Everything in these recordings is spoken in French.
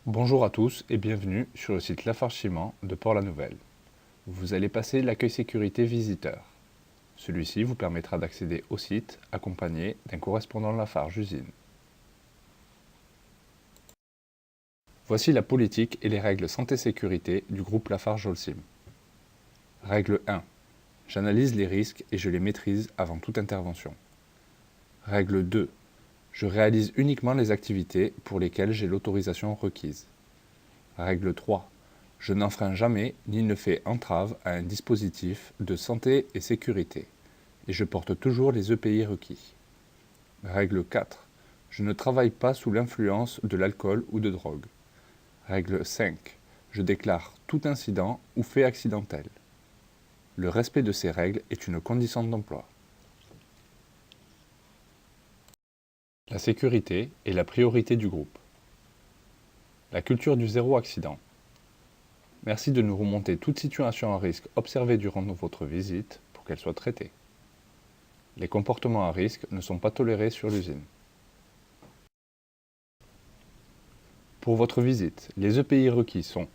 Bonjour à tous et bienvenue sur le site Lafarge-Ciment de Port-la-Nouvelle. Vous allez passer l'accueil sécurité visiteur. Celui-ci vous permettra d'accéder au site accompagné d'un correspondant Lafarge usine. Voici la politique et les règles santé-sécurité du groupe Lafarge-Holcim. Règle 1. J'analyse les risques et je les maîtrise avant toute intervention. Règle 2. Je réalise uniquement les activités pour lesquelles j'ai l'autorisation requise. Règle 3. Je n'enfreins jamais ni ne fais entrave à un dispositif de santé et sécurité, et je porte toujours les EPI requis. Règle 4. Je ne travaille pas sous l'influence de l'alcool ou de drogue. Règle 5. Je déclare tout incident ou fait accidentel. Le respect de ces règles est une condition d'emploi. La sécurité est la priorité du groupe. La culture du zéro accident. Merci de nous remonter toute situation à risque observée durant votre visite pour qu'elle soit traitée. Les comportements à risque ne sont pas tolérés sur l'usine. Pour votre visite, les EPI requis sont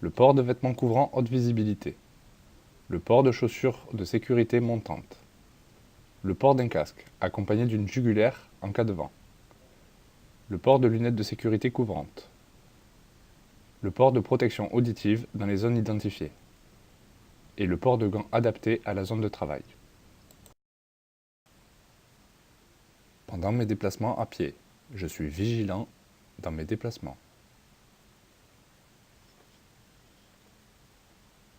le port de vêtements couvrant haute visibilité, le port de chaussures de sécurité montantes, le port d'un casque accompagné d'une jugulaire en cas de vent, le port de lunettes de sécurité couvrantes, le port de protection auditive dans les zones identifiées et le port de gants adaptés à la zone de travail. Pendant mes déplacements à pied, je suis vigilant dans mes déplacements.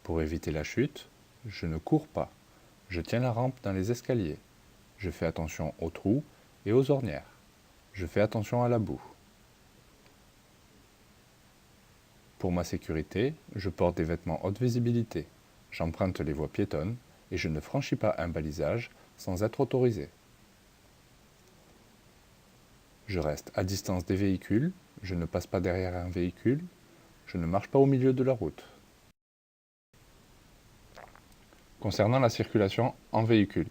Pour éviter la chute, je ne cours pas. Je tiens la rampe dans les escaliers. Je fais attention aux trous et aux ornières. Je fais attention à la boue. Pour ma sécurité, je porte des vêtements haute visibilité. J'emprunte les voies piétonnes et je ne franchis pas un balisage sans être autorisé. Je reste à distance des véhicules, je ne passe pas derrière un véhicule, je ne marche pas au milieu de la route. Concernant la circulation en véhicule,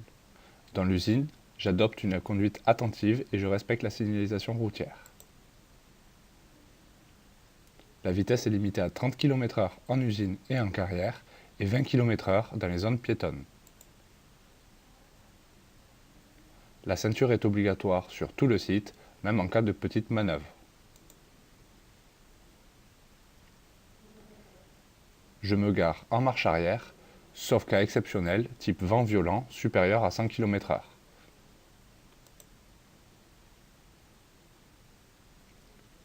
dans l'usine, j'adopte une conduite attentive et je respecte la signalisation routière. La vitesse est limitée à 30 km/h en usine et en carrière et 20 km/h dans les zones piétonnes. La ceinture est obligatoire sur tout le site, même en cas de petite manœuvre. Je me gare en marche arrière, sauf cas exceptionnel, type vent violent, supérieur à 100 km/h.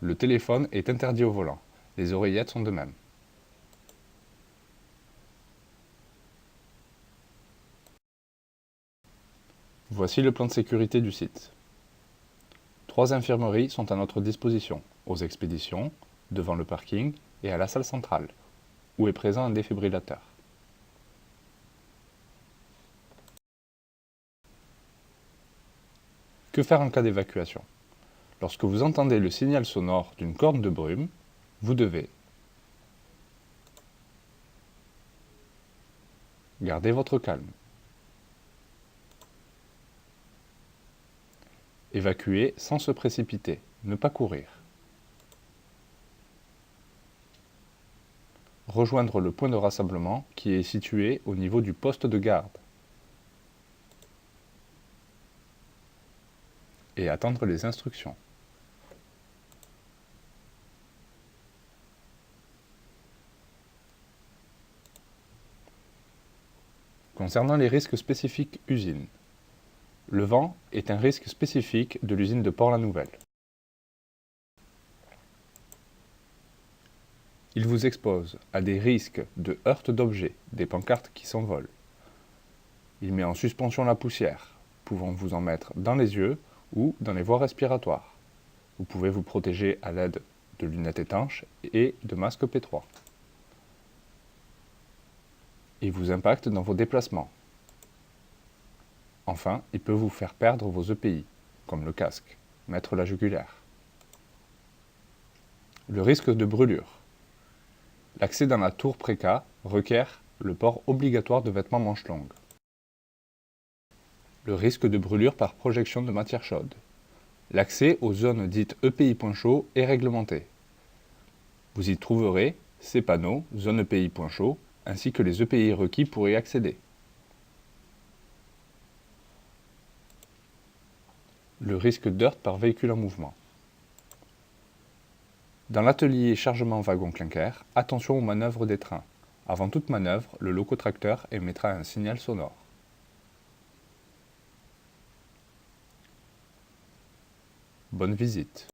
Le téléphone est interdit au volant. Les oreillettes sont de même. Voici le plan de sécurité du site. 3 infirmeries sont à notre disposition, aux expéditions, devant le parking et à la salle centrale, où est présent un défibrillateur. Que faire en cas d'évacuation? Lorsque vous entendez le signal sonore d'une corne de brume, vous devez garder votre calme, évacuer sans se précipiter, ne pas courir, rejoindre le point de rassemblement qui est situé au niveau du poste de garde et attendre les instructions. Concernant les risques spécifiques usines, le vent est un risque spécifique de l'usine de Port-la-Nouvelle. Il vous expose à des risques de heurte d'objets, des pancartes qui s'envolent. Il met en suspension la poussière, pouvant vous en mettre dans les yeux ou dans les voies respiratoires. Vous pouvez vous protéger à l'aide de lunettes étanches et de masques P3. Il vous impacte dans vos déplacements. Enfin, il peut vous faire perdre vos EPI, comme le casque, mettre la jugulaire. Le risque de brûlure. L'accès dans la tour préca requiert le port obligatoire de vêtements manches longues. Le risque de brûlure par projection de matière chaude. L'accès aux zones dites EPI point chaud est réglementé. Vous y trouverez ces panneaux Zone EPI point chaud ainsi que les EPI requis pour y accéder. Le risque d'heurte par véhicule en mouvement. Dans l'atelier chargement wagon clinker, attention aux manœuvres des trains. Avant toute manœuvre, le locotracteur émettra un signal sonore. Bonne visite.